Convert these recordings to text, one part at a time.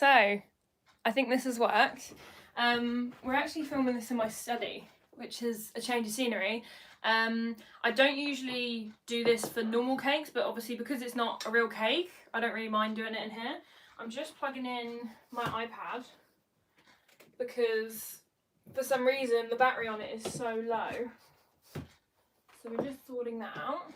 So, I think this has worked. We're actually filming this in my study, which is a change of scenery. I don't usually do this for normal cakes, but obviously because it's not a real cake, I don't really mind doing it in here. I'm just plugging in my iPad because for some reason the battery on it is so low. So we're just sorting that out.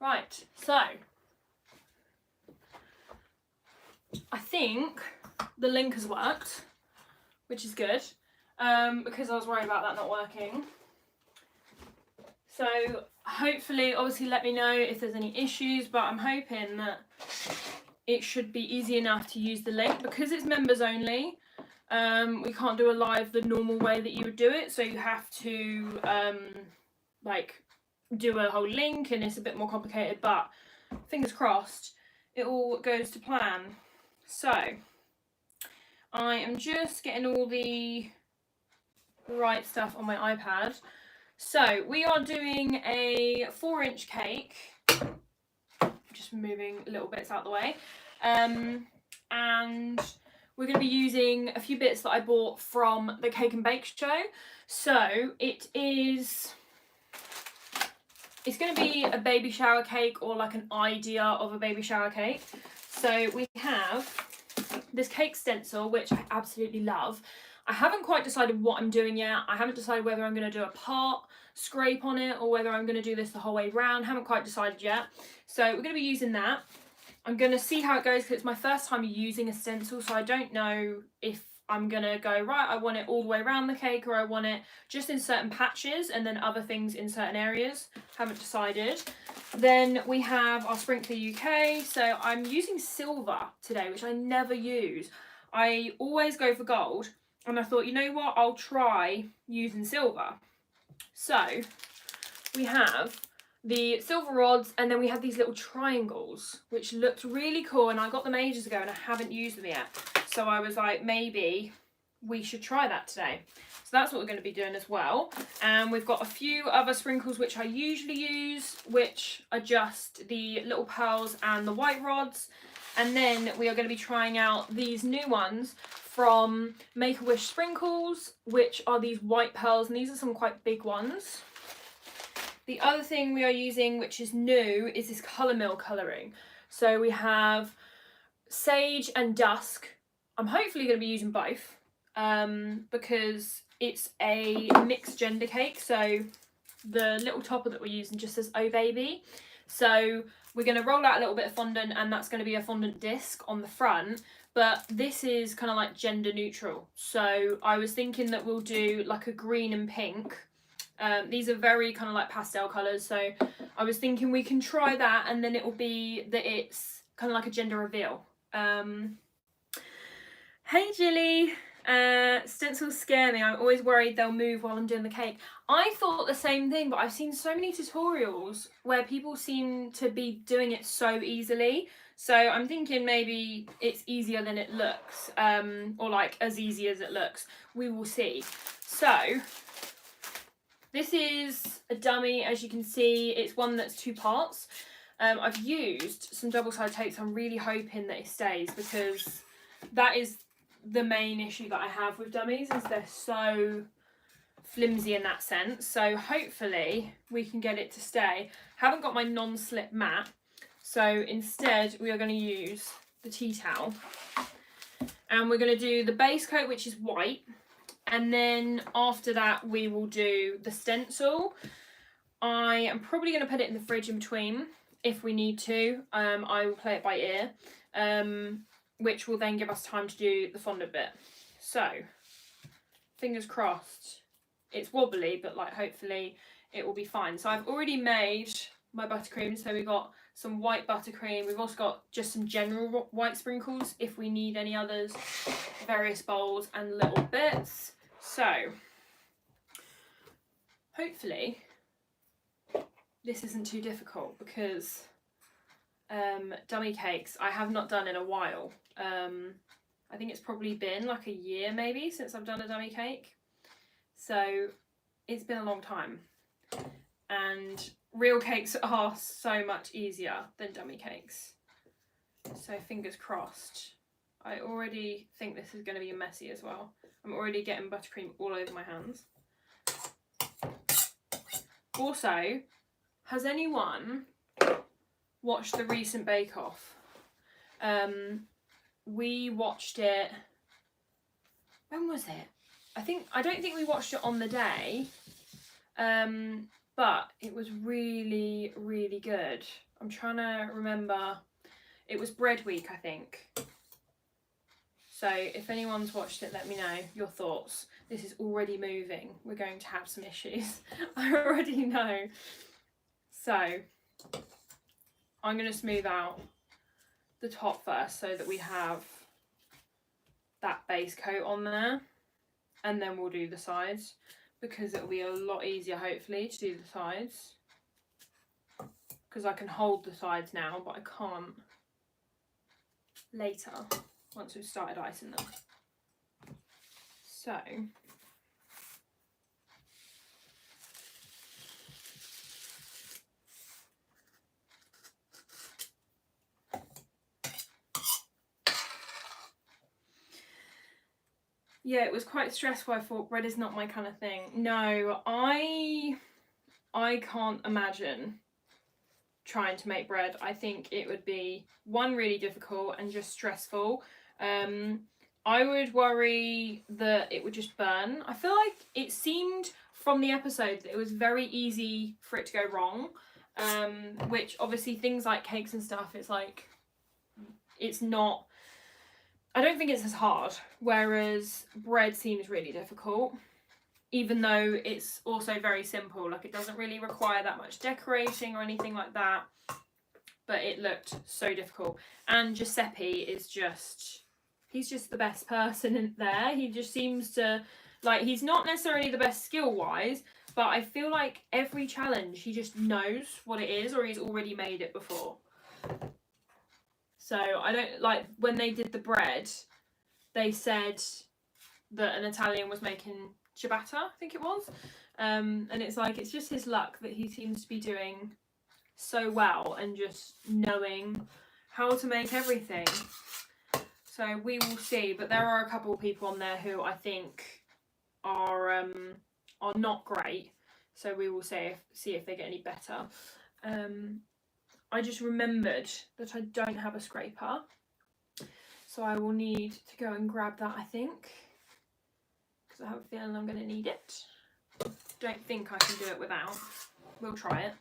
Right, so I think the link has worked, which is good, because I was worried about that not working. So hopefully, obviously let me know if there's any issues, but I'm hoping that it should be easy enough to use the link. Because it's members only, we can't do a live the normal way that you would do it, so you have to do a whole link, and it's a bit more complicated, but fingers crossed it all goes to plan. So I am just getting all the right stuff on my iPad. So we are doing a 4-inch cake, just moving little bits out of the way, and we're going to be using a few bits that I bought from the Cake and Bake show. So it's going to be a baby shower cake, or like an idea of a baby shower cake. So we have this cake stencil, which I absolutely love. I haven't quite decided what I'm doing yet. I haven't decided whether I'm going to do a part scrape on it or whether I'm going to do this the whole way around. Haven't quite decided yet. So we're going to be using that. I'm going to see how it goes because it's my first time using a stencil, so I don't know if I'm going to go, right, I want it all the way around the cake, or I want it just in certain patches and then other things in certain areas. Haven't decided. Then we have our Sprinkler UK. So I'm using silver today, which I never use. I always go for gold, and I thought, you know what, I'll try using silver. So we have the silver rods, and then we have these little triangles, which looked really cool, and I got them ages ago and I haven't used them yet. So I was like, maybe we should try that today. So that's what we're going to be doing as well. And we've got a few other sprinkles which I usually use, which are just the little pearls and the white rods. And then we are going to be trying out these new ones from Make-A-Wish Sprinkles, which are these white pearls, and these are some quite big ones. The other thing we are using, which is new, is this Colour Mill colouring. So we have Sage and Dusk. I'm hopefully going to be using both because it's a mixed gender cake. So the little topper that we're using just says "Oh Baby." So we're going to roll out a little bit of fondant, and that's going to be a fondant disc on the front. But this is kind of like gender neutral. So I was thinking that we'll do like a green and pink. These are very kind of like pastel colours. So I was thinking we can try that, and then it will be that it's kind of like a gender reveal. Hey Jilly, stencils scare me. I'm always worried they'll move while I'm doing the cake. I thought the same thing, but I've seen so many tutorials where people seem to be doing it so easily. So I'm thinking maybe it's easier than it looks, or like as easy as it looks. We will see. So this is a dummy, as you can see. It's one that's 2 parts. I've used some double-sided tape, so I'm really hoping that it stays, because that is the main issue that I have with dummies, is they're so flimsy in that sense. So hopefully we can get it to stay. Haven't got my non-slip mat, so instead we are going to use the tea towel, and we're going to do the base coat, which is white, and then after that we will do the stencil. I am probably going to put it in the fridge in between if we need to. I will play it by ear, which will then give us time to do the fondant bit. So fingers crossed. It's wobbly, but like hopefully it will be fine. So I've already made my buttercream. So we've got some white buttercream. We've also got just some general white sprinkles if we need any others, various bowls and little bits. So hopefully this isn't too difficult, because dummy cakes I have not done in a while. I think it's probably been like a year maybe since I've done a dummy cake. So it's been a long time. And real cakes are so much easier than dummy cakes. So fingers crossed. I already think this is going to be messy as well. I'm already getting buttercream all over my hands. Also, has anyone watched the recent Bake Off? We watched it, when was it? I don't think we watched it on the day, but it was really, really good. I'm trying to remember. It was Bread Week, I think. So if anyone's watched it, let me know your thoughts. This is already moving. We're going to have some issues. I already know. So I'm going to smooth out the top first so that we have that base coat on there. And then we'll do the sides, because it'll be a lot easier, hopefully, to do the sides. Because I can hold the sides now, but I can't later, once we've started icing them. So yeah, it was quite stressful. I thought bread is not my kind of thing. No, I can't imagine trying to make bread. I think it would be, one, really difficult and just stressful. I would worry that it would just burn. I feel like it seemed from the episode that it was very easy for it to go wrong, which obviously things like cakes and stuff, it's like, it's not, I don't think it's as hard, whereas bread seems really difficult, even though it's also very simple. Like, it doesn't really require that much decorating or anything like that, but it looked so difficult. And Giuseppe is just, he's just the best person in there. He just seems to, like, he's not necessarily the best skill-wise, but I feel like every challenge he just knows what it is, or he's already made it before. So I don't, like, when they did the bread, they said that an Italian was making ciabatta, I think it was. And it's like, it's just his luck that he seems to be doing so well and just knowing how to make everything. So we will see, but there are a couple of people on there who I think are not great. So we will see if they get any better. I just remembered that I don't have a scraper, so I will need to go and grab that, I think, because I have a feeling I'm going to need it. Don't think I can do it without. We'll try it.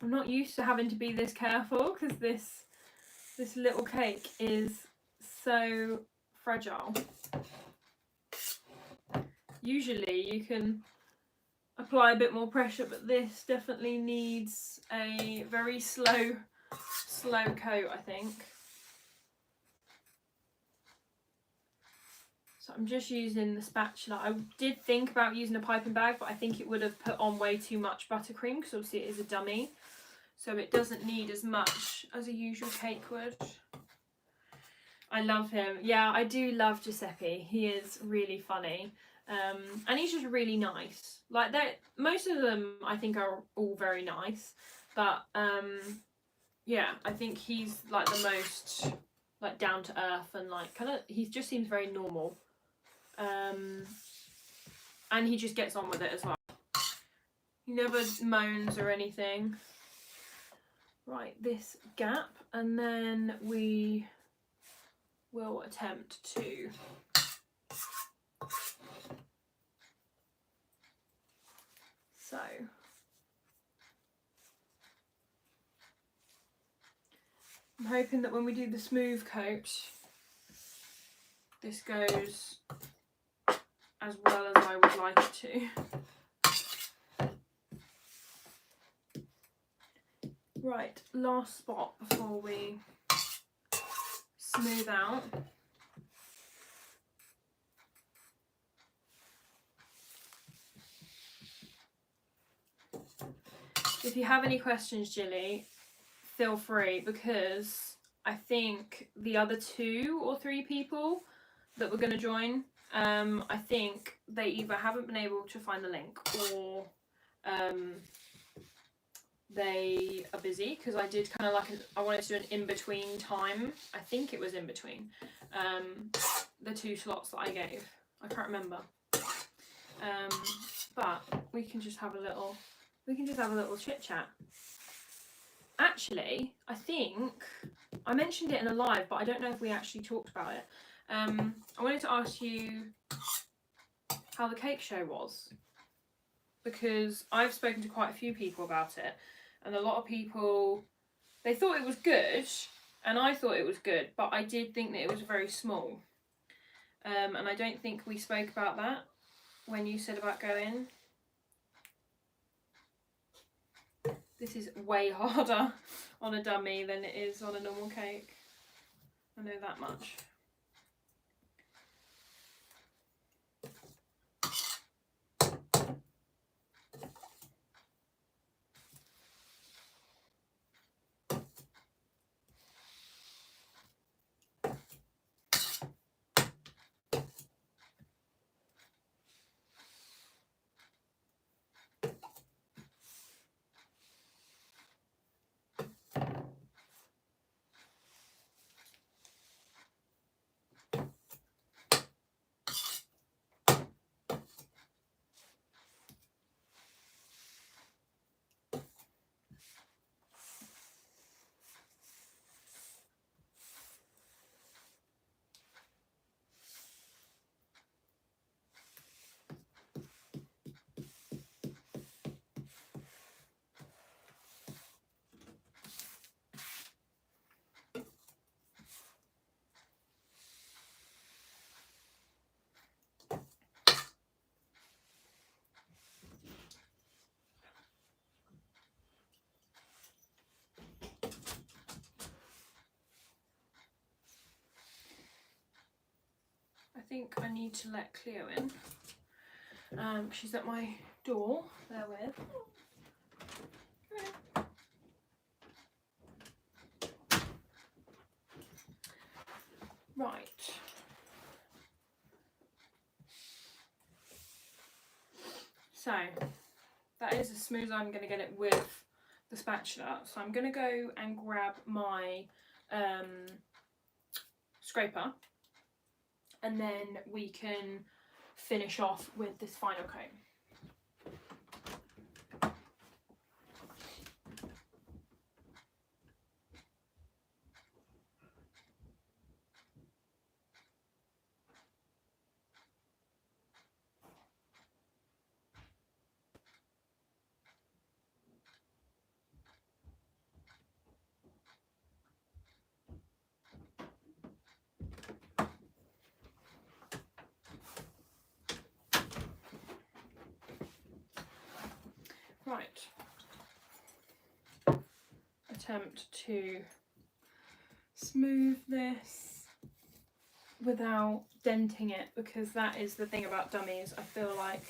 I'm not used to having to be this careful, because this little cake is so fragile. Usually you can apply a bit more pressure, but this definitely needs a very slow coat, I think. So I'm just using the spatula. I did think about using a piping bag, but I think it would have put on way too much buttercream, because obviously it is a dummy. So it doesn't need as much as a usual cake would. I love him. Yeah, I do love Giuseppe. He is really funny. And he's just really nice. Like, most of them I think are all very nice. But yeah, I think he's like the most like down to earth, and like kind of, he just seems very normal. And he just gets on with it as well. He never moans or anything. Right, this gap, and then we will attempt to so I'm hoping that when we do the smooth coat, this goes as well as I would like it to. Right, last spot before we smooth out. If you have any questions, Jilly, feel free, because I think the other 2 or 3 people that were going to join I think they either haven't been able to find the link, or they are busy, because I did kind of like I wanted to do an in-between time. I think it was in between the 2 slots that I gave. I can't remember. But we can just have a little chit chat. Actually, I think I mentioned it in a live, but I don't know if we actually talked about it. I wanted to ask you how the cake show was, because I've spoken to quite a few people about it, and a lot of people, they thought it was good, and I thought it was good, but I did think that it was very small. And I don't think we spoke about that when you said about going. This is way harder on a dummy than it is on a normal cake. I know that much. I think I need to let Cleo in. She's at my door, therewith. Right. So, that is as smooth as I'm going to get it with the spatula. So I'm going to go and grab my scraper, and then we can finish off with this final coat. Right. Attempt to smooth this without denting it, because that is the thing about dummies. I feel like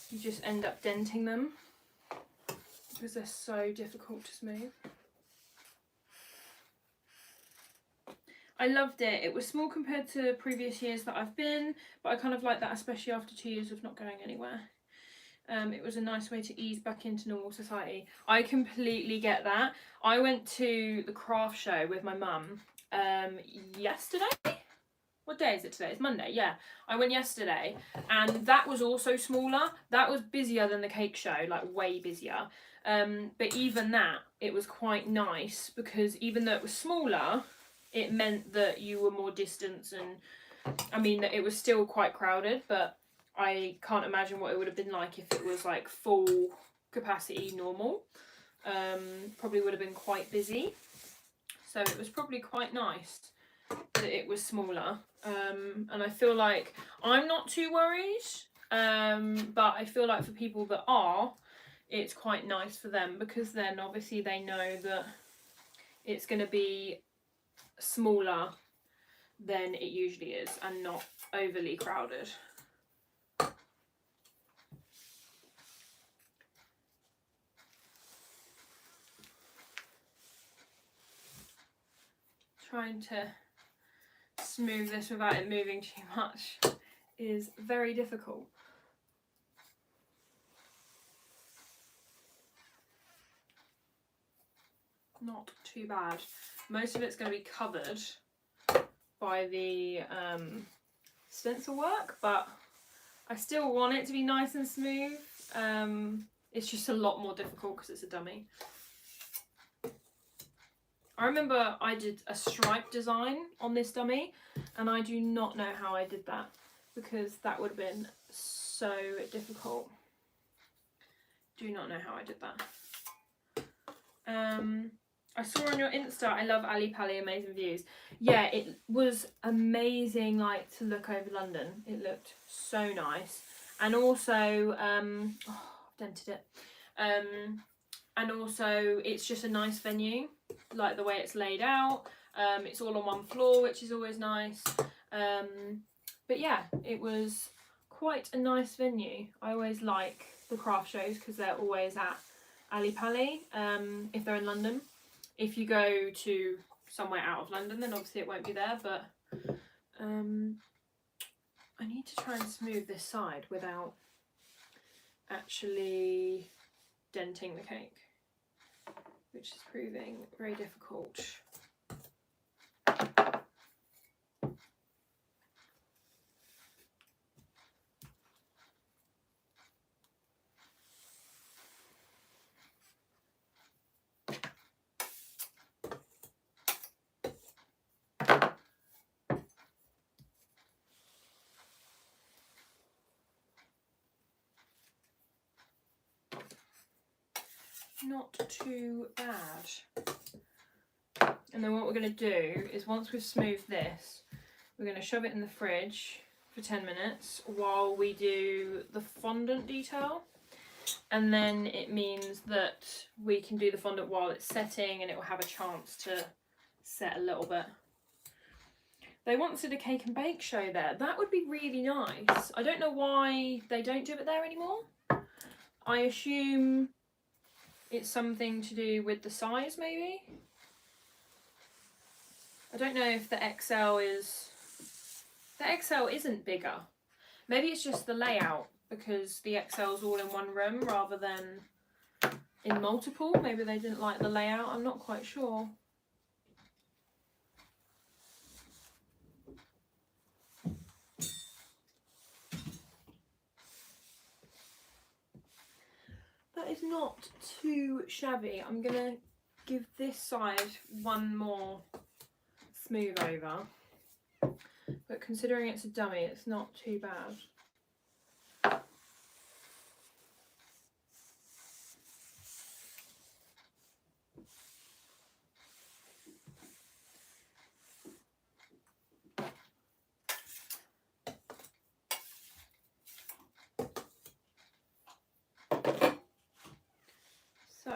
you just end up denting them because they're so difficult to smooth. I loved it. It was small compared to previous years that I've been, but I kind of like that, especially after 2 years of not going anywhere. It was a nice way to ease back into normal society. I completely get that. I went to the craft show with my mum yesterday. What day is it today? It's Monday, yeah. I went yesterday, and that was also smaller. That was busier than the cake show, like way busier. But even that, it was quite nice, because even though it was smaller, it meant that you were more distant, and I mean, it was still quite crowded, but I can't imagine what it would have been like if it was like full capacity normal. Probably would have been quite busy. So it was probably quite nice that it was smaller. And I feel like I'm not too worried. But I feel like for people that are, it's quite nice for them, because then obviously they know that it's going to be smaller than it usually is and not overly crowded. Trying to smooth this without it moving too much is very difficult. Not too bad. Most of it's going to be covered by the stencil work, but I still want it to be nice and smooth. It's just a lot more difficult because it's a dummy. I remember I did a stripe design on this dummy, and I do not know how I did that because that would have been so difficult. Do not know how I did that. I saw on your Insta, I love Ali Pali, amazing views. Yeah, it was amazing, like, to look over London. It looked so nice. And also, oh, I've dented it. And also, it's just a nice venue, like the way it's laid out. It's all on one floor, which is always nice. But yeah, it was quite a nice venue. I always like the craft shows because they're always at Ali Pali, if they're in London. If you go to somewhere out of London, then obviously it won't be there, but I need to try and smooth this side without actually denting the cake, which is proving very difficult. Not too bad. And then what we're going to do is, once we've smoothed this, we're going to shove it in the fridge for 10 minutes while we do the fondant detail. And then it means that we can do the fondant while it's setting, and it will have a chance to set a little bit. They once did a cake and bake show there. That would be really nice. I don't know why they don't do it there anymore. I assume it's something to do with the size, maybe? I don't know if the XL is... The XL isn't bigger. Maybe it's just the layout, because the XL's all in one room rather than in multiple. Maybe they didn't like the layout. I'm not quite sure. That is not too shabby. I'm going to give this side one more smooth over. But considering it's a dummy, it's not too bad. So,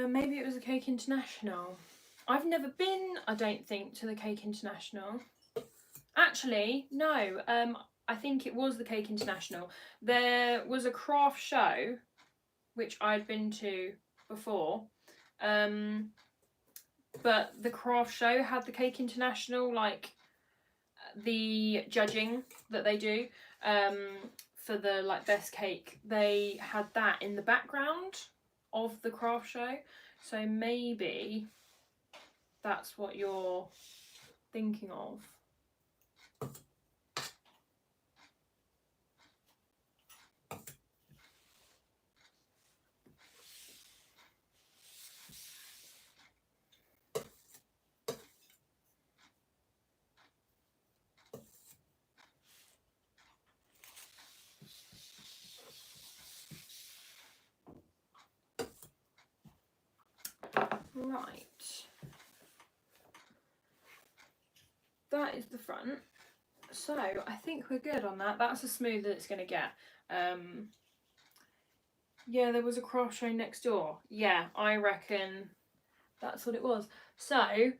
maybe it was a Cake International. I've never been, I don't think, to the Cake International. Actually, no, I think it was the Cake International. There was a craft show, which I'd been to before, but the craft show had the Cake International, like, the judging that they do for the, like, best cake. They had that in the background of the craft show, so maybe that's what you're thinking of. Right, that is the front. So I think we're good on that. That's as smooth as it's going to get. Yeah, there was a cross-showing next door. Yeah, I reckon that's what it was. So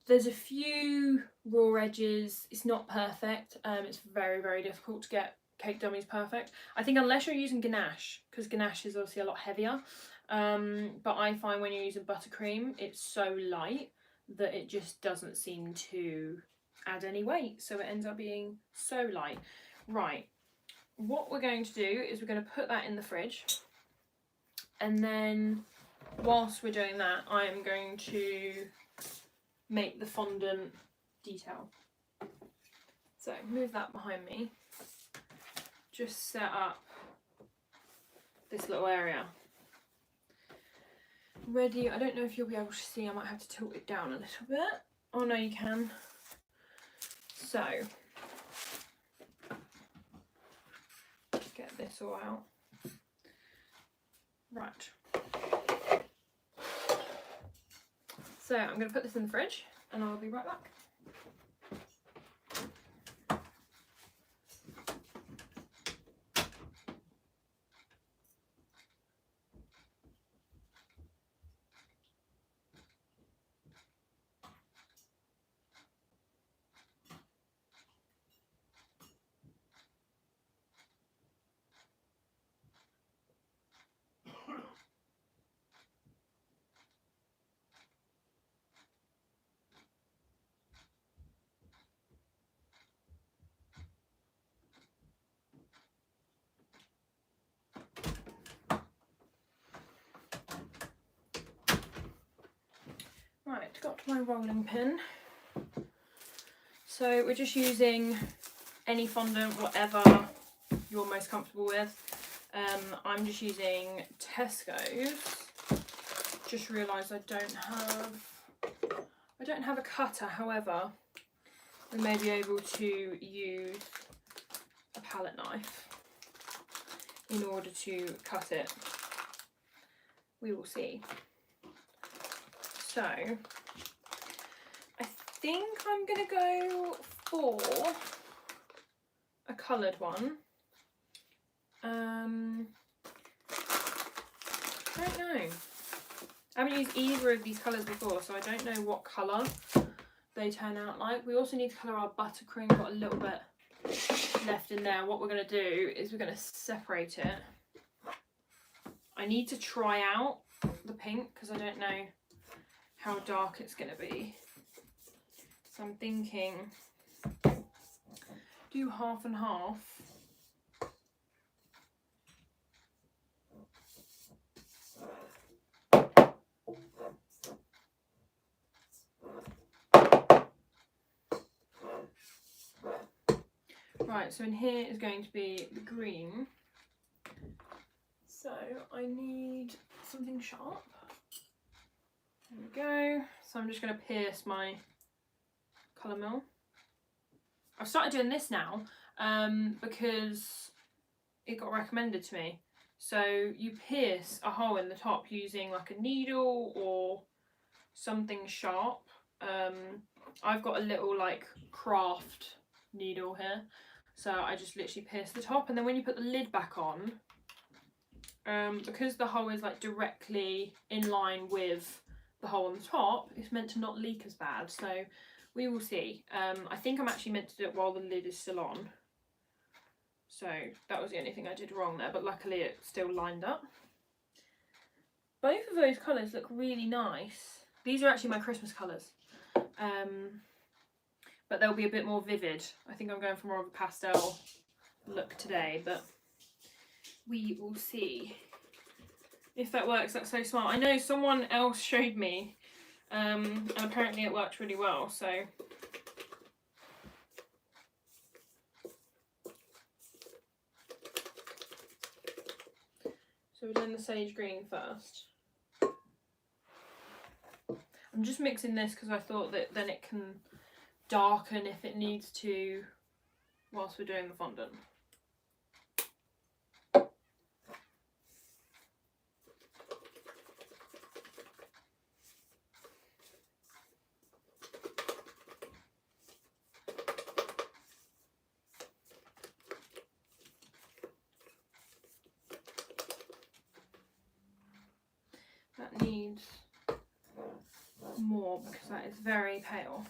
there's a few raw edges. It's not perfect. It's very, very difficult to get cake dummies perfect. I think unless you're using ganache, because ganache is obviously a lot heavier. But I find when you're using buttercream, it's so light that it just doesn't seem to add any weight. So it ends up being so light. Right, what we're going to do is we're going to put that in the fridge. And then whilst we're doing that, I'm going to make the fondant detail. So move that behind me. Just set up this little area. Ready, I don't know if you'll be able to see, I might have to tilt it down a little bit. Oh no, you can. So, get this all out. Right. So I'm going to put this in the fridge and I'll be right back. Right, got my rolling pin. So we're just using any fondant, whatever you're most comfortable with. I'm just using Tesco's. Just realised I don't have a cutter. However, we may be able to use a palette knife in order to cut it. We will see. So I think I'm going to go for a coloured one. I don't know. I haven't used either of these colours before, so I don't know what colour they turn out like. We also need to colour our buttercream. Got a little bit left in there. What we're going to do is we're going to separate it. I need to try out the pink because I don't know how dark it's going to be. So I'm thinking do half and half. Right, so in here is going to be the green. So I need something sharp. There we go. So I'm just going to pierce my colour mill. I've started doing this now because it got recommended to me. So you pierce a hole in the top using like a needle or something sharp. I've got a little like craft needle here. So I just literally pierce the top, and then when you put the lid back on, because the hole is like directly in line with the hole on the top, it's meant to not leak as bad. So we will see. I think I'm actually meant to do it while the lid is still on. So that was the only thing I did wrong there, but luckily it still lined up. Both of those colours look really nice. These are actually my Christmas colours. But they'll be a bit more vivid. I think I'm going for more of a pastel look today, but we will see if that works. That's so smart. I know someone else showed me, and apparently it worked really well, so. So we're doing the sage green first. I'm just mixing this because I thought that then it can darken if it needs to whilst we're doing the fondant. need more because that is very pale.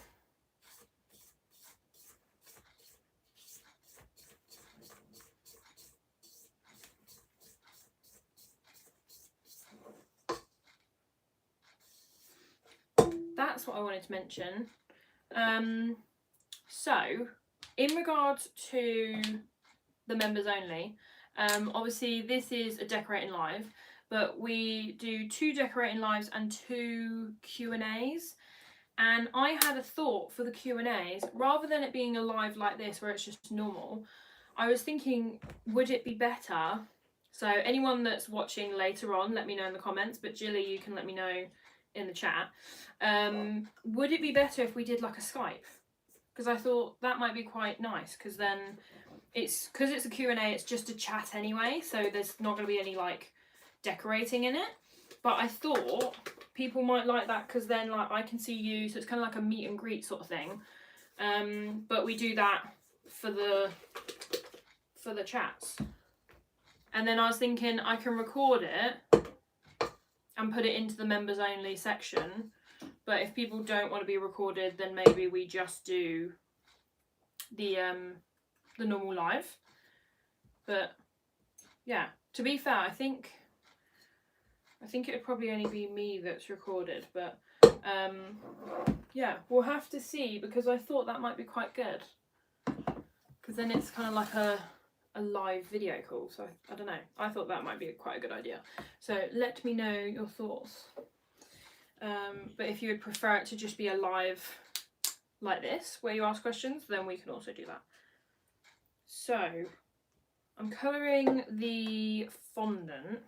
That's what I wanted to mention. So in regards to the members only, obviously this is a decorating live, but we do 2 decorating lives and 2 Q&As. And I had a thought for the Q&As, rather than it being a live like this where it's just normal, I was thinking, would it be better? So anyone that's watching later on, let me know in the comments, but Jilly, you can let me know in the chat. Would it be better if we did like a Skype? Because I thought that might be quite nice, because then it's a Q&A, it's just a chat anyway, so there's not going to be any like decorating in it. But I thought people might like that because then like I can see you, so it's kind of like a meet and greet sort of thing. But we do that for the chats. And then I was thinking I can record it and put it into the members only section. But if people don't want to be recorded, then maybe we just do the normal live. But yeah, to be fair, I think it would probably only be me that's recorded, but yeah, we'll have to see, because I thought that might be quite good, because then it's kind of like a live video call. So I don't know, I thought that might be quite a good idea. So let me know your thoughts. But if you would prefer it to just be a live like this where you ask questions, then we can also do that. So I'm colouring the fondant.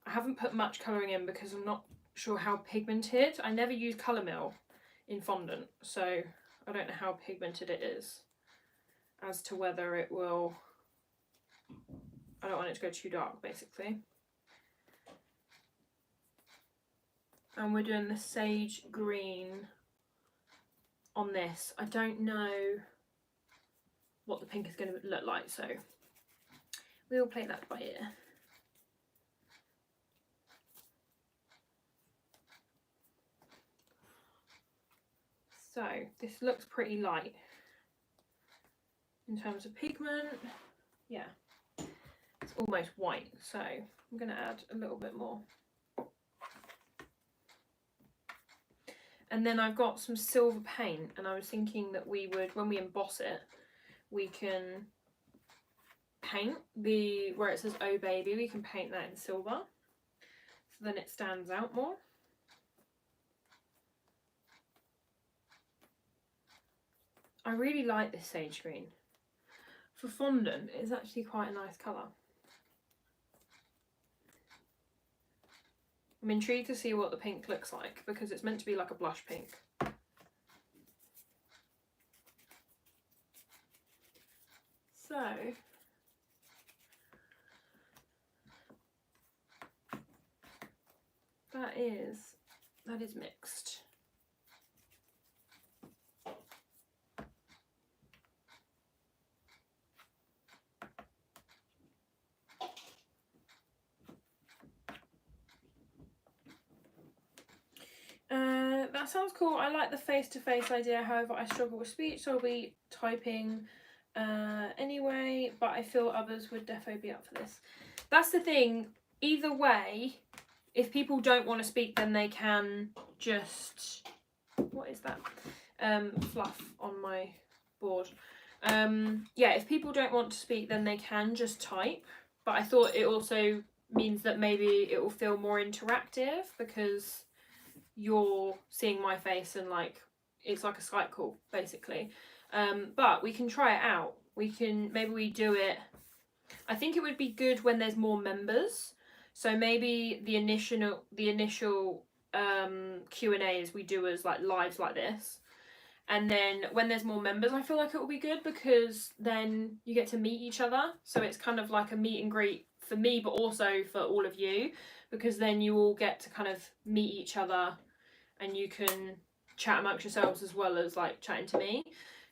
I haven't put much colouring in because I'm not sure how pigmented. I never use colour mill in fondant, so I don't know how pigmented it is as to whether it will... I don't want it to go too dark, basically. And we're doing the sage green on this. I don't know what the pink is going to look like, so we'll play that by ear. So this looks pretty light in terms of pigment. Yeah, it's almost white, so I'm going to add a little bit more. And then I've got some silver paint, and I was thinking that we would, when we emboss it, we can paint where it says "Oh Baby," we can paint that in silver, so then it stands out more. I really like this sage green. For fondant, it's actually quite a nice colour. I'm intrigued to see what the pink looks like, because it's meant to be like a blush pink. So that is mixed. That sounds cool. I like the face-to-face idea, however I struggle with speech, so I'll be typing anyway, but I feel others would defo be up for this. That's the thing, either way, if people don't want to speak, then they can just, what is that? Fluff on my board. Yeah, if people don't want to speak, then they can just type, but I thought it also means that maybe it will feel more interactive, because you're seeing my face and like it's like a Skype call basically. But we can try it out. Maybe we do it. I think it would be good when there's more members. So maybe the initial Q&As we do as like lives like this. And then when there's more members, I feel like it will be good, because then you get to meet each other. So it's kind of like a meet and greet for me, but also for all of you, because then you all get to kind of meet each other and you can chat amongst yourselves as well as like chatting to me.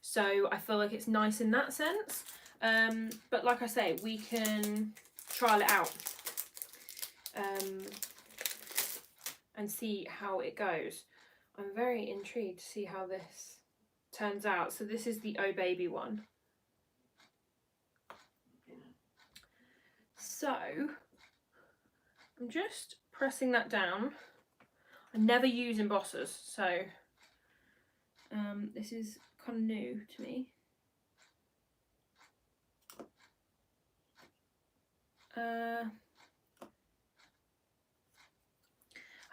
So I feel like it's nice in that sense. But like I say, we can trial it out. and see how it goes. I'm very intrigued to see how this turns out. So this is the Oh Baby one. So I'm just pressing that down. I never use embossers, so this is kind of new to me.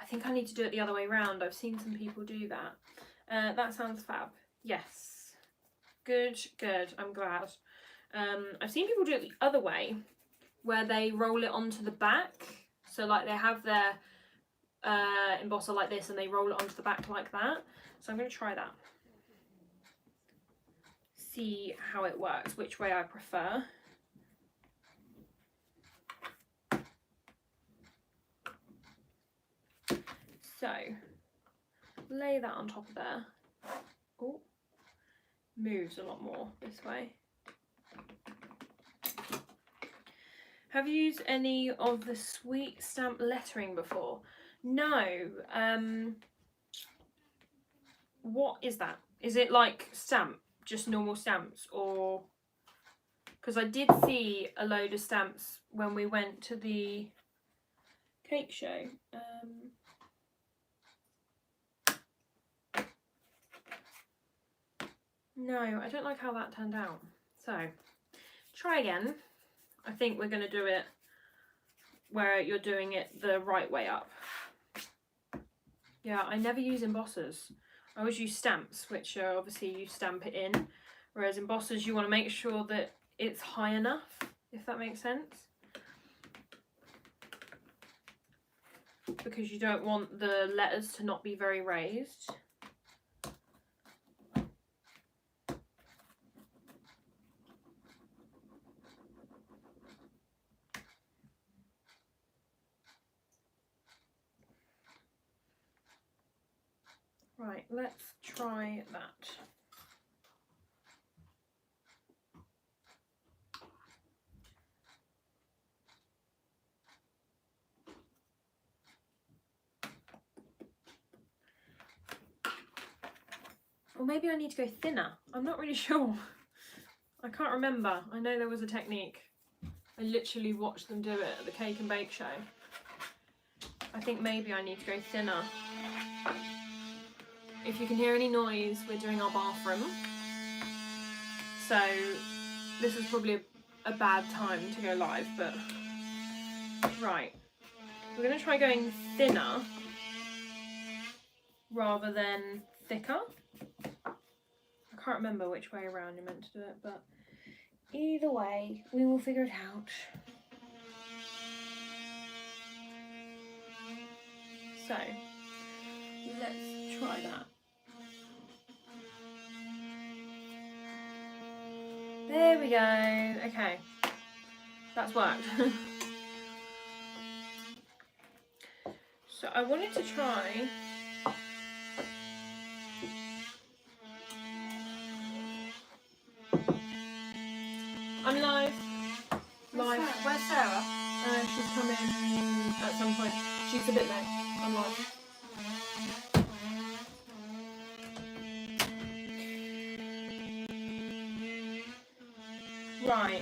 I think I need to do it the other way around. I've seen some people do that. That sounds fab. Yes. Good, good. I'm glad. I've seen people do it the other way, where they roll it onto the back. So like they have their embosser like this and they roll it onto the back like that. So I'm going to try that. See how it works, which way I prefer. So lay that on top of there. Oh, moves a lot more this way. Have you used any of the sweet stamp lettering before? No. What is that? Is it like stamp, just normal stamps, or? Because I did see a load of stamps when we went to the cake show. No, I don't like how that turned out. So, try again. I think we're going to do it where you're doing it the right way up. Yeah, I never use embossers. I always use stamps, which are obviously you stamp it in. Whereas embossers, you want to make sure that it's high enough, if that makes sense. Because you don't want the letters to not be very raised. Right, let's try that. Or maybe I need to go thinner. I'm not really sure. I can't remember. I know there was a technique. I literally watched them do it at the Cake and Bake show. I think maybe I need to go thinner. If you can hear any noise, we're doing our bathroom. So this is probably a bad time to go live, but right. We're going to try going thinner rather than thicker. I can't remember which way around you're meant to do it, but either way, we will figure it out. So, let's try that. There we go. Okay, that's worked. So I wanted to try I'm live. Live. Where's Sarah? She's coming at some point. She's a bit late. I'm live. Right.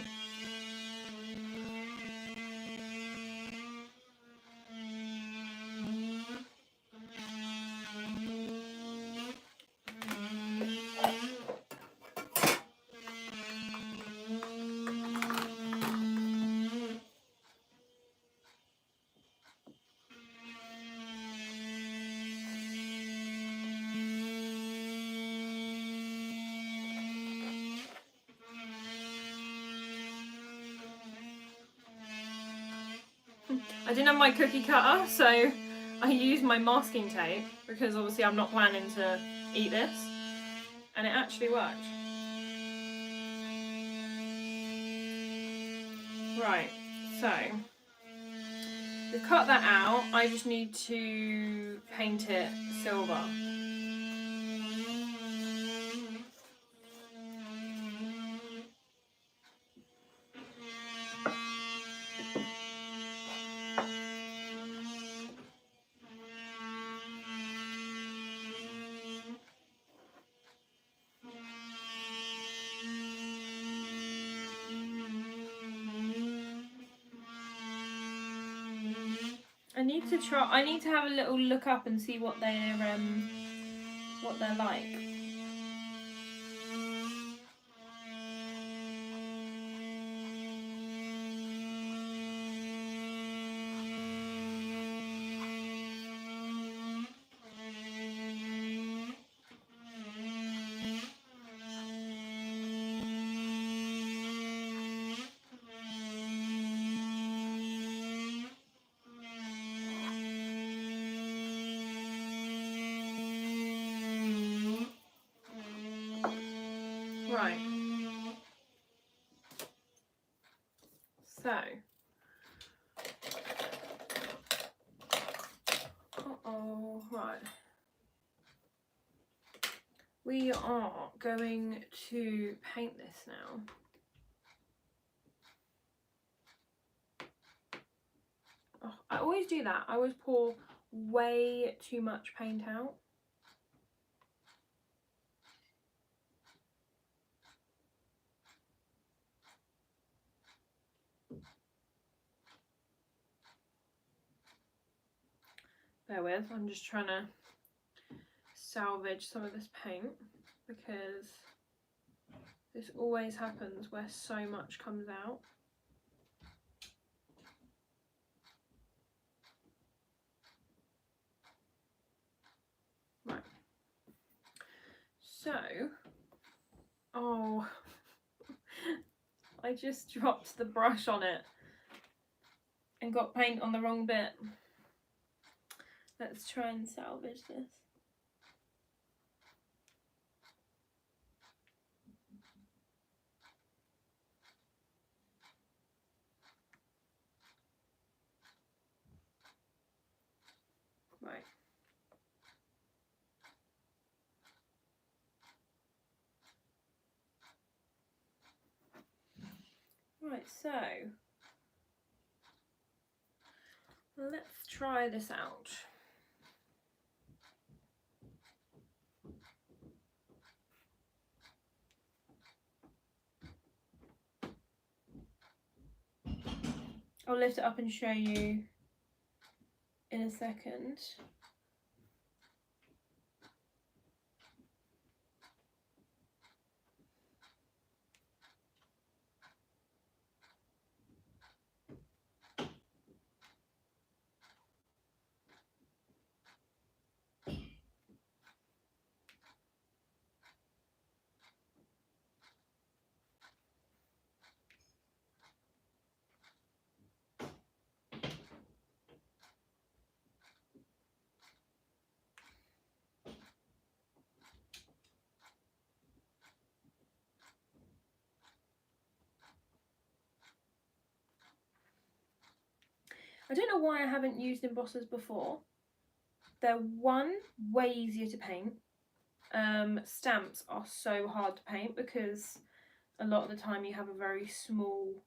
I didn't have my cookie cutter, so I used my masking tape because obviously I'm not planning to eat this, and it actually worked. Right, so we've cut that out. I just need to paint it silver. I need to try. I need to have a little look up and see what they're like. Right. So. Uh-oh. Right. We are going to paint this now. Oh, I always do that. I always pour way too much paint out. Bear with, I'm just trying to salvage some of this paint because this always happens where so much comes out. Right. So, oh, I just dropped the brush on it and got paint on the wrong bit. Let's try and salvage this. Right. Right, so let's try this out. I'll lift it up and show you in a second. I don't know why I haven't used embossers before. They're way easier to paint. Stamps are so hard to paint because a lot of the time you have a very small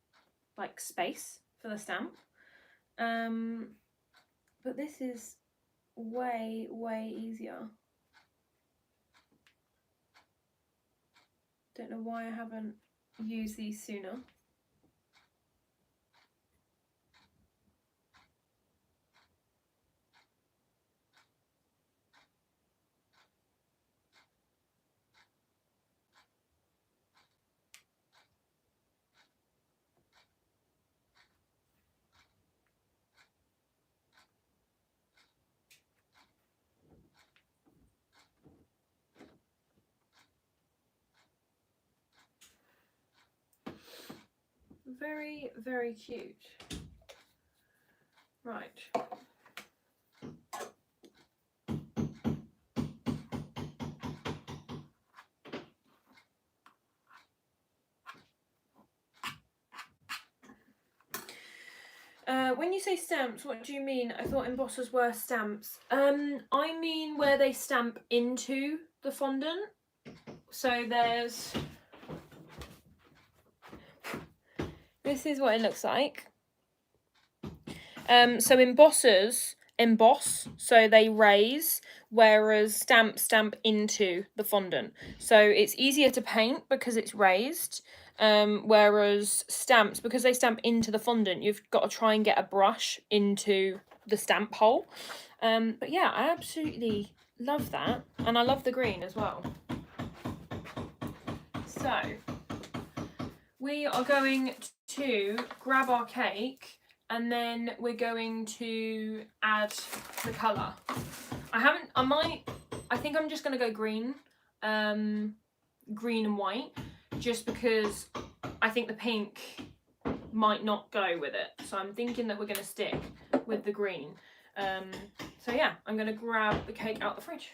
space for the stamp. But this is way easier. Don't know why I haven't used these sooner. Very cute. Right. When you say stamps, what do you mean? I thought embossers were stamps. I mean where they stamp into the fondant. So there's... This is what it looks like. So embossers emboss, so they raise, whereas stamps stamp into the fondant. So it's easier to paint because it's raised, whereas stamps, because they stamp into the fondant, you've got to try and get a brush into the stamp hole. But yeah, I absolutely love that, and I love the green as well. So we are going to grab our cake, and then we're going to add the colour. I think I'm just going to go green, green and white, just because I think the pink might not go with it. So I'm thinking that we're going to stick with the green. So yeah, I'm going to grab the cake out the fridge.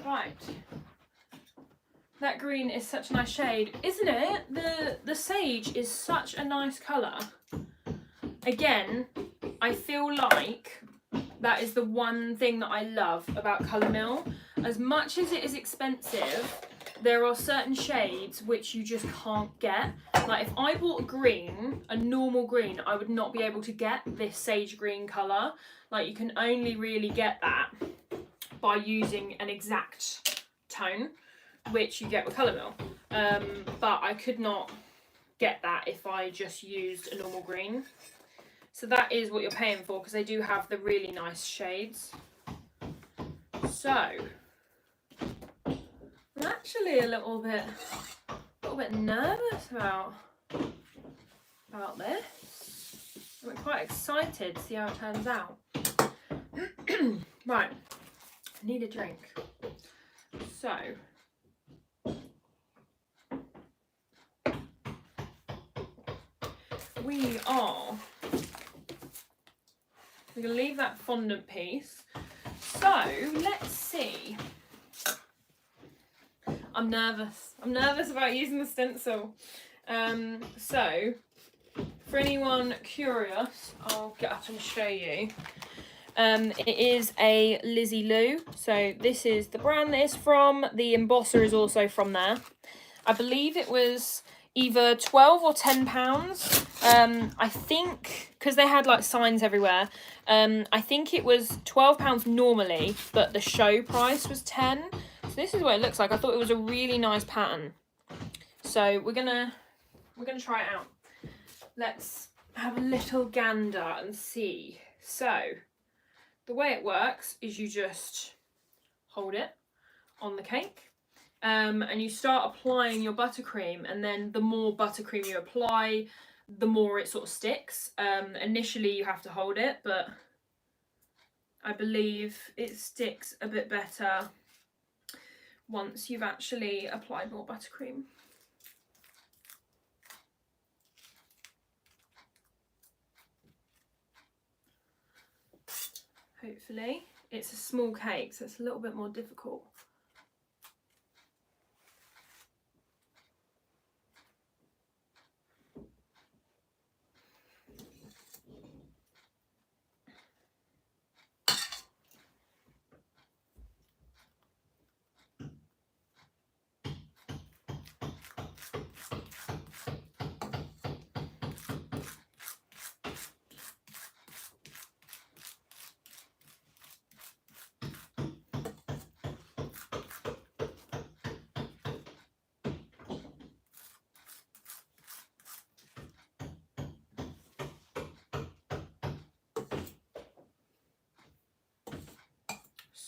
Right, that green is such a nice shade, isn't it? The sage is such a nice colour. Again, I feel like that is the one thing that I love about Colour Mill. As much as it is expensive, there are certain shades which you just can't get. Like if I bought a green, a normal green, I would not be able to get this sage green colour. Like you can only really get that by using an exact tone, which you get with Colour Mill. But I could not get that if I just used a normal green. So that is what you're paying for, because they do have the really nice shades. So I'm actually a little bit nervous about this. I'm quite excited to see how it turns out. Right, I need a drink. So we're going to leave that fondant piece. So let's see. I'm nervous about using the stencil. So for anyone curious, I'll get up and show you. It is a Lizzie Lou. So this is the brand that it's from. The embosser is also from there. I believe it was either £12 or £10. I think, because they had like signs everywhere, I think it was £12 normally, but the show price was £10. So this is what it looks like. I thought it was a really nice pattern. So we're gonna try it out. Let's have a little gander and see. So the way it works is you just hold it on the cake. And you start applying your buttercream, and then the more buttercream you apply, the more it sort of sticks. Initially you have to hold it, but I believe it sticks a bit better once you've actually applied more buttercream. Hopefully. It's a small cake, so it's a little bit more difficult.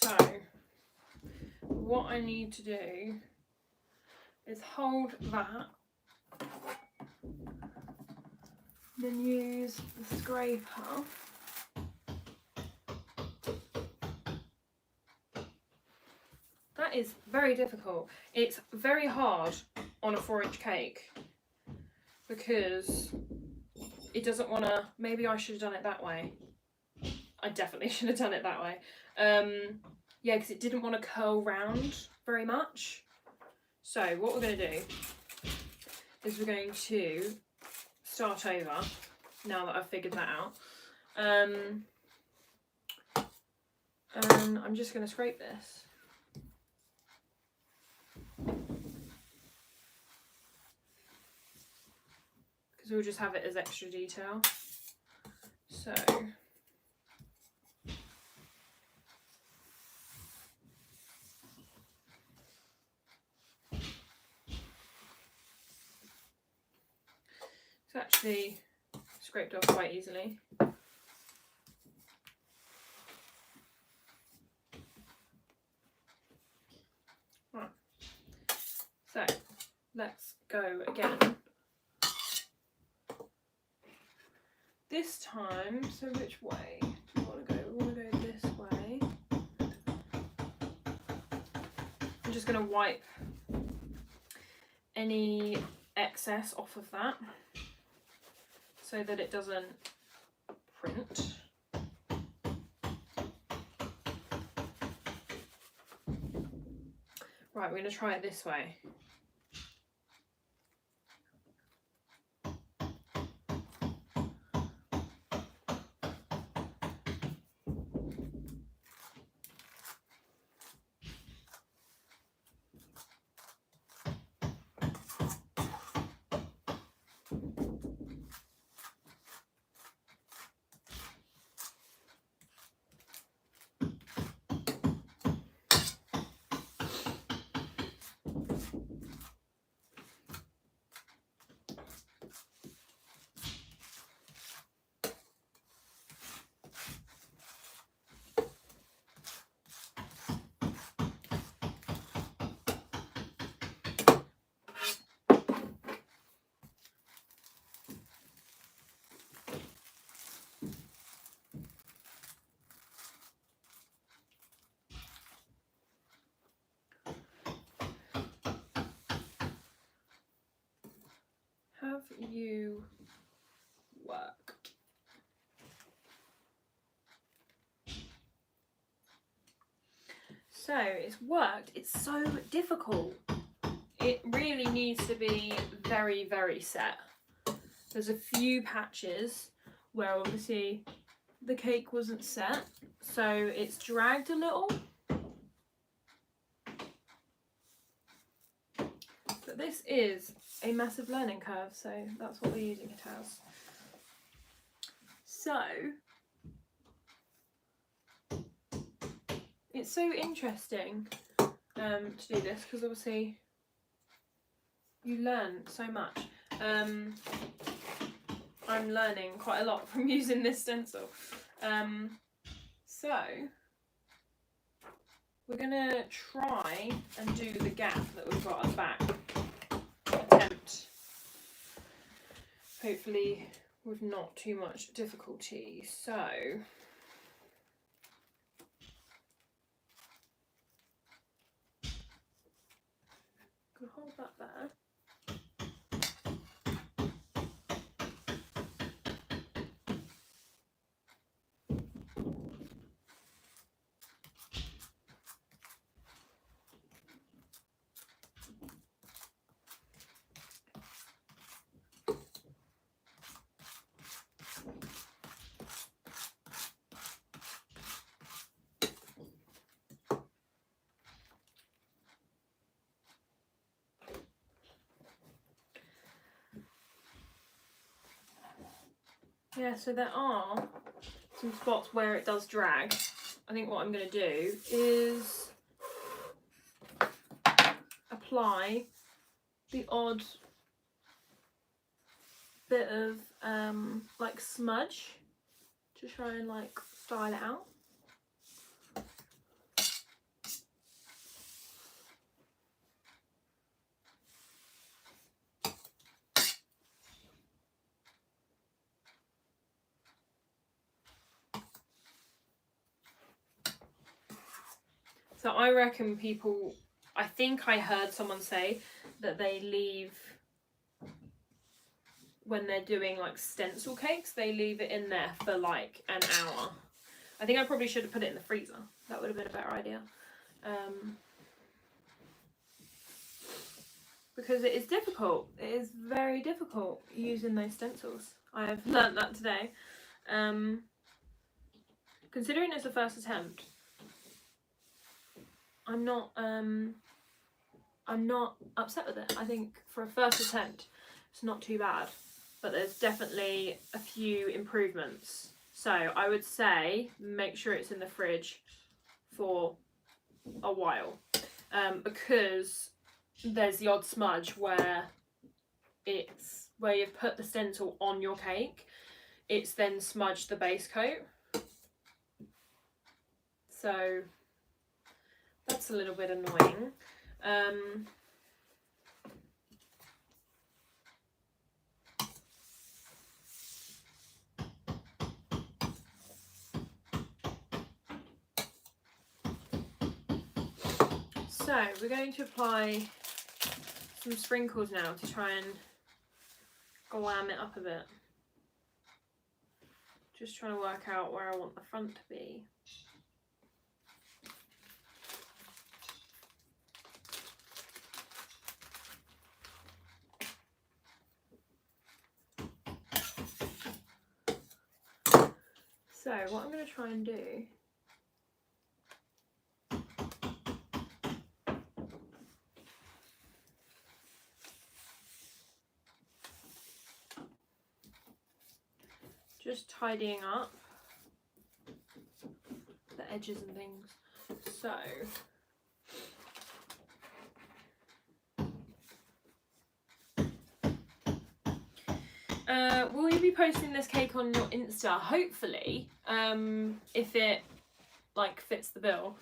So what I need to do is hold that, then use the scraper that is very difficult. It's very hard on a 4-inch cake because it doesn't want to. Maybe I should have done it that way. I definitely should have done it that way. Yeah, because it didn't want to curl round very much. So what we're going to do is we're going to start over now that I've figured that out. And I'm just going to scrape this. Because we'll just have it as extra detail. So it's actually scraped off quite easily. Right. So let's go again. This time, so which way do we want to go? We want to go this way. I'm just going to wipe any excess off of that so that it doesn't print. Right, we're going to try it this way. Have you worked? So it's worked. It's so difficult. It really needs to be very, very set. There's a few patches where obviously the cake wasn't set, so it's dragged a little. But this is a massive learning curve, so that's what we're using it as. So it's so interesting to do this because obviously you learn so much. I'm learning quite a lot from using this stencil. So we're gonna try and do the gap that we've got at the back. Attempt, hopefully with not too much difficulty. So could hold that there. Yeah, so there are some spots where it does drag. I think what I'm going to do is apply the odd bit of like smudge to try and like style it out. So I reckon people, I think I heard someone say that they leave, when they're doing like stencil cakes, they leave it in there for like an hour. I think I probably should have put it in the freezer. That would have been a better idea. Because it is difficult. It is very difficult using those stencils. I have learnt that today. considering it's the first attempt, I'm not upset with it. I think for a first attempt, it's not too bad, but there's definitely a few improvements. So I would say make sure it's in the fridge for a while, because there's the odd smudge where you've put the stencil on your cake, it's then smudged the base coat. So that's a little bit annoying. So we're going to apply some sprinkles now to try and glam it up a bit. Just trying to work out where I want the front to be. So what I'm going to try and do just tidying up the edges and things. So will you be posting this cake on your Insta? Hopefully, if it like fits the bill,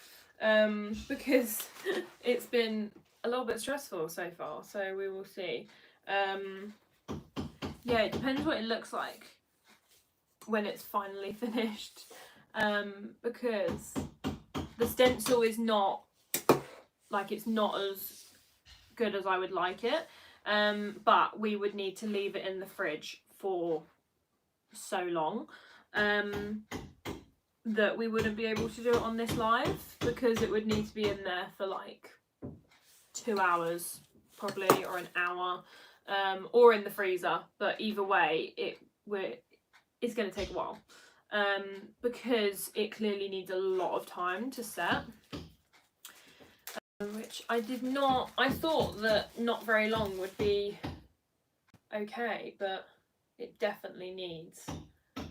because it's been a little bit stressful so far, so we will see. Yeah, it depends what it looks like when it's finally finished, because the stencil is not like, it's not as good as I would like it, but we would need to leave it in the fridge for so long that we wouldn't be able to do it on this live, because it would need to be in there for like 2 hours probably, or an hour, or in the freezer. But either way, it's going to take a while, because it clearly needs a lot of time to set, which I thought that not very long would be okay, but it definitely needs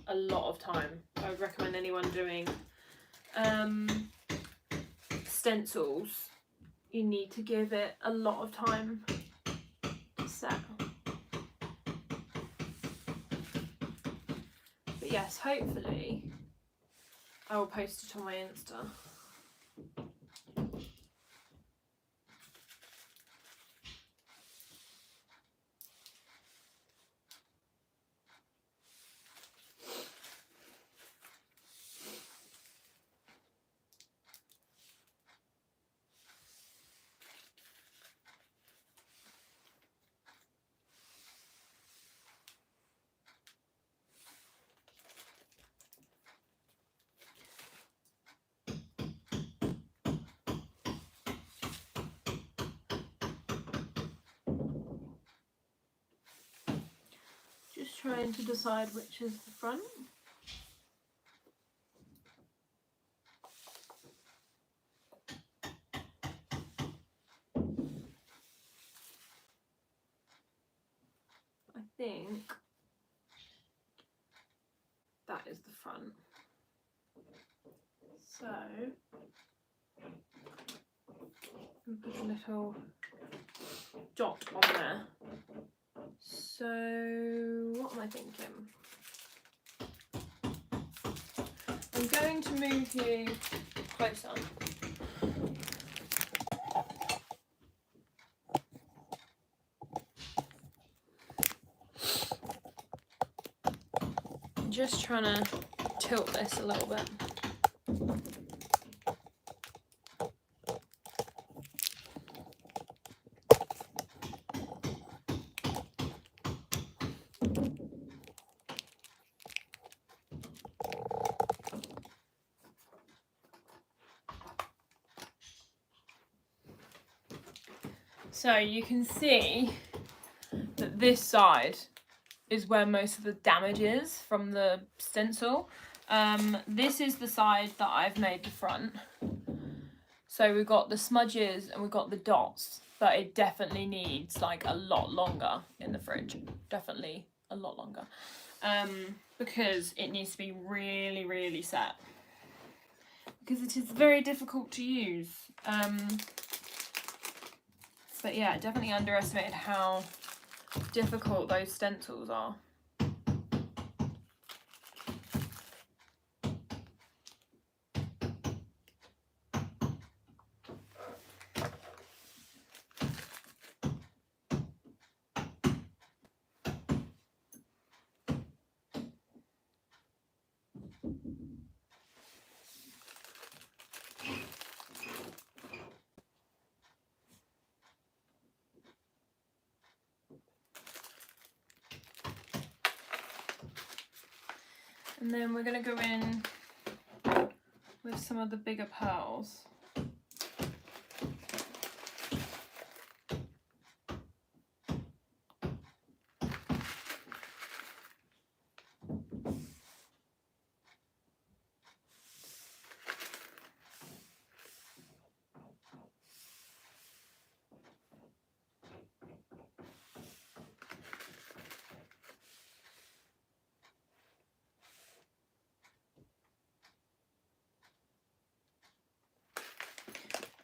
a lot of time. I would recommend anyone doing stencils, you need to give it a lot of time to set. But yes, hopefully I will post it on my Insta. Just trying to decide which is the front. I think that is the front. So I'll put a little dot on there. So what am I thinking? I'm going to move you closer. I'm just trying to tilt this a little bit. So you can see that this side is where most of the damage is from the stencil. This is the side that I've made the front. So we've got the smudges and we've got the dots, but it definitely needs like a lot longer in the fridge. Definitely a lot longer. Because it needs to be really, really set. Because it is very difficult to use. But yeah, I definitely underestimated how difficult those stencils are. And then we're going to go in with some of the bigger pearls.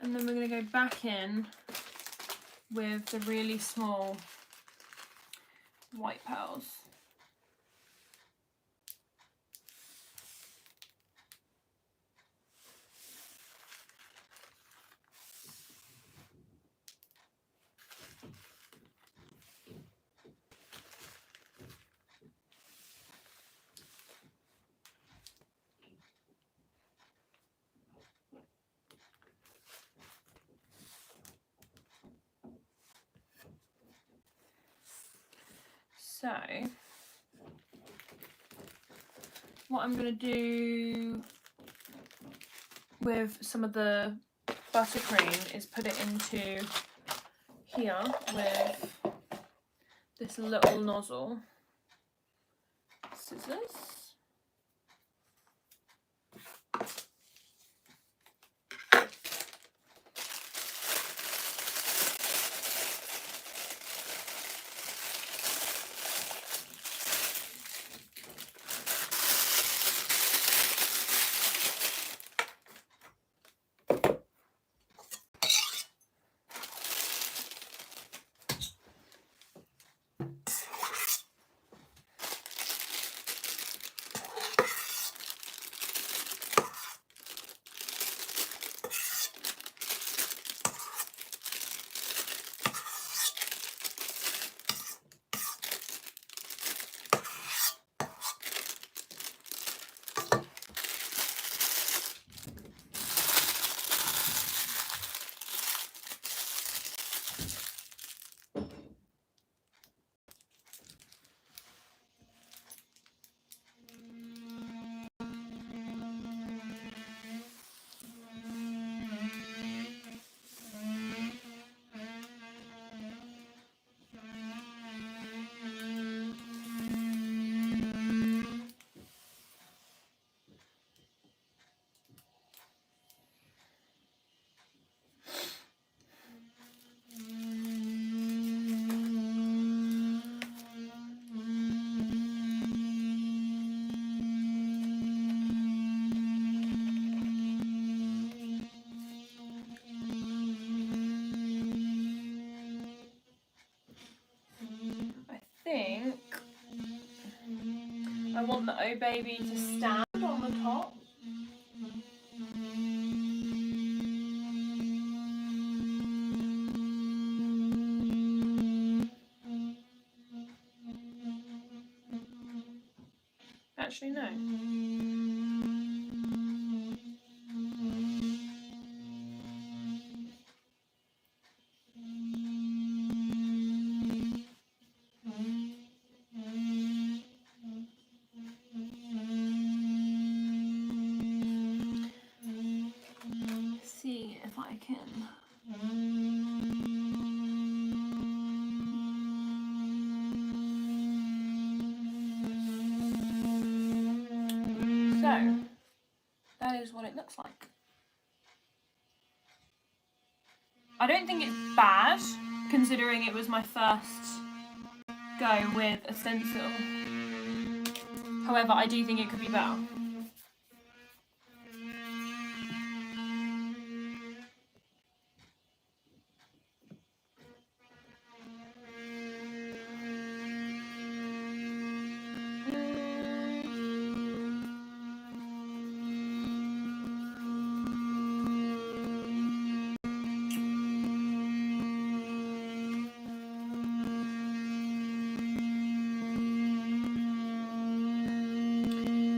And then we're going to go back in with the really small white pearls. So, what I'm going to do with some of the buttercream is put it into here with this little nozzle. Scissors. I want the Oh Baby to stand on the top. Actually, no. See if I can. So, So that is what it looks like. I don't think it's bad, considering it was my first go with a stencil. However, I do think it could be better.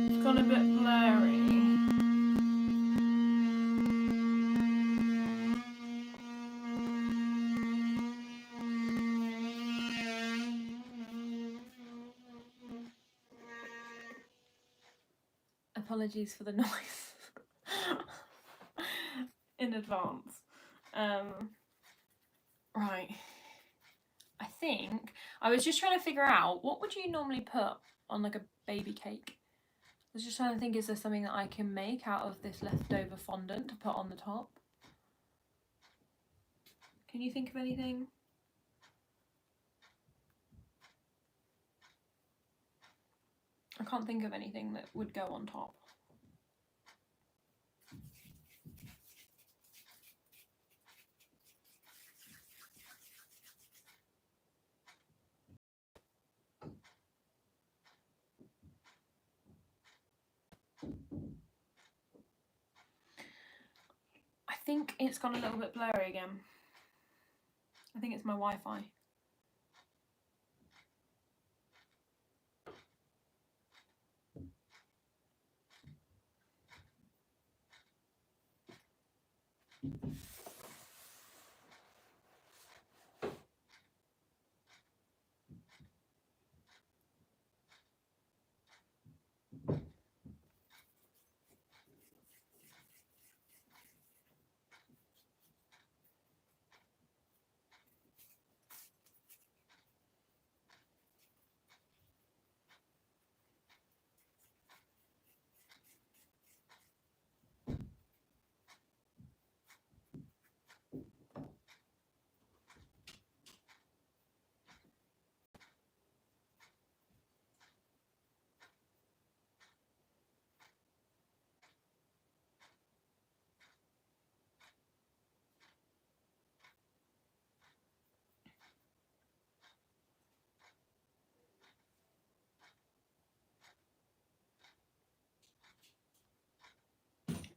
It's gone a bit blurry. Apologies for the noise in advance. Right. I think I was just trying to figure out, what would you normally put on like a baby cake? I was just trying to think, is there something that I can make out of this leftover fondant to put on the top? Can you think of anything? I can't think of anything that would go on top. I think it's gone a little bit blurry again. I think it's my Wi-Fi.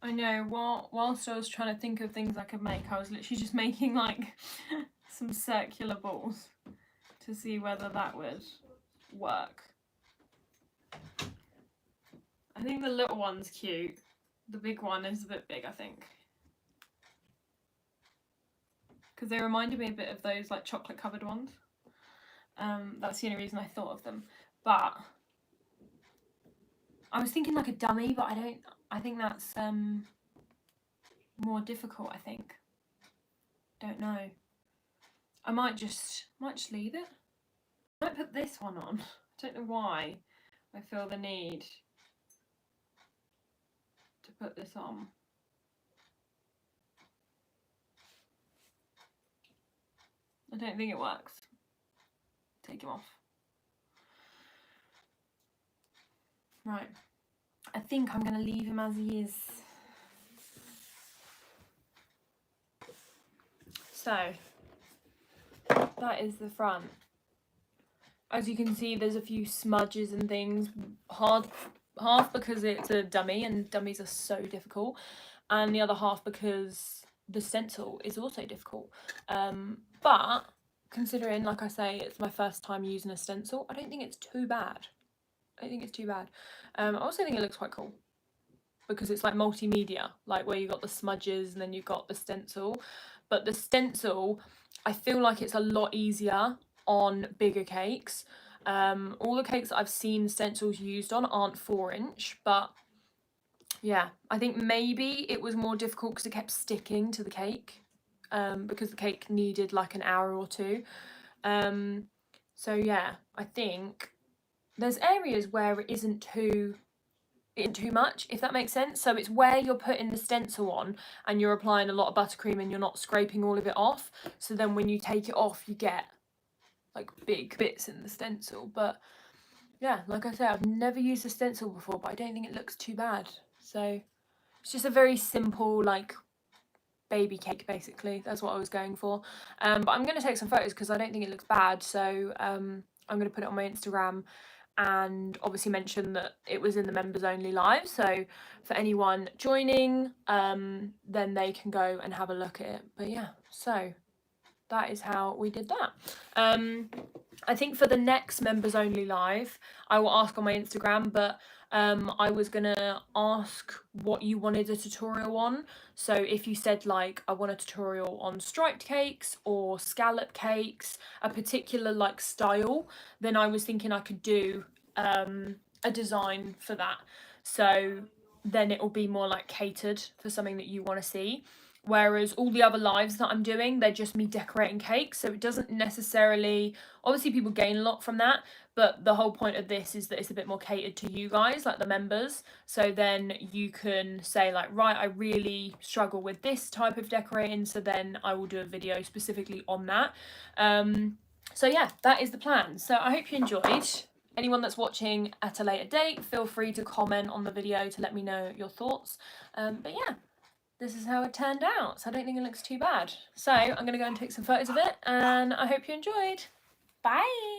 I know, whilst I was trying to think of things I could make, I was literally just making like some circular balls to see whether that would work. I think the little one's cute. The big one is a bit big, I think. Because they reminded me a bit of those like chocolate covered ones. That's the only reason I thought of them. But I was thinking like a dummy, but I think that's more difficult, I think. Don't know. I might just leave it. I might put this one on. I don't know why I feel the need to put this on. I don't think it works. Take him off. Right. I think I'm going to leave him as he is. So, that is the front. As you can see, there's a few smudges and things. Half because it's a dummy and dummies are so difficult, and the other half because the stencil is also difficult. But considering, like I say, it's my first time using a stencil, I don't think it's too bad. I also think it looks quite cool because it's like multimedia, like where you got the smudges and then you've got the stencil. But the stencil, I feel like it's a lot easier on bigger cakes. All the cakes that I've seen stencils used on aren't 4-inch, but yeah, I think maybe it was more difficult because it kept sticking to the cake, because the cake needed like an hour or two. So yeah, I think there's areas where it isn't too in too much, if that makes sense. So it's where you're putting the stencil on and you're applying a lot of buttercream and you're not scraping all of it off. So then when you take it off, you get like big bits in the stencil. But yeah, like I said, I've never used a stencil before, but I don't think it looks too bad. So it's just a very simple, like, baby cake, basically. That's what I was going for. But I'm going to take some photos because I don't think it looks bad. So I'm going to put it on my Instagram and obviously mention that it was in the members only live. So for anyone joining, then they can go and have a look at it. But yeah, so that is how we did that. I think for the next members only live, I will ask on my Instagram, but I was gonna ask what you wanted a tutorial on. So if you said like, I want a tutorial on striped cakes or scallop cakes, a particular like style, then I was thinking I could do a design for that. So then it will be more like catered for something that you want to see. Whereas all the other lives that I'm doing, they're just me decorating cakes. So it doesn't necessarily, obviously people gain a lot from that, but the whole point of this is that it's a bit more catered to you guys, like the members. So then you can say like, right, I really struggle with this type of decorating. So then I will do a video specifically on that. So yeah, that is the plan. So I hope you enjoyed. Anyone that's watching at a later date, feel free to comment on the video to let me know your thoughts. But yeah, this is how it turned out. So I don't think it looks too bad. So I'm going to go and take some photos of it and I hope you enjoyed. Bye!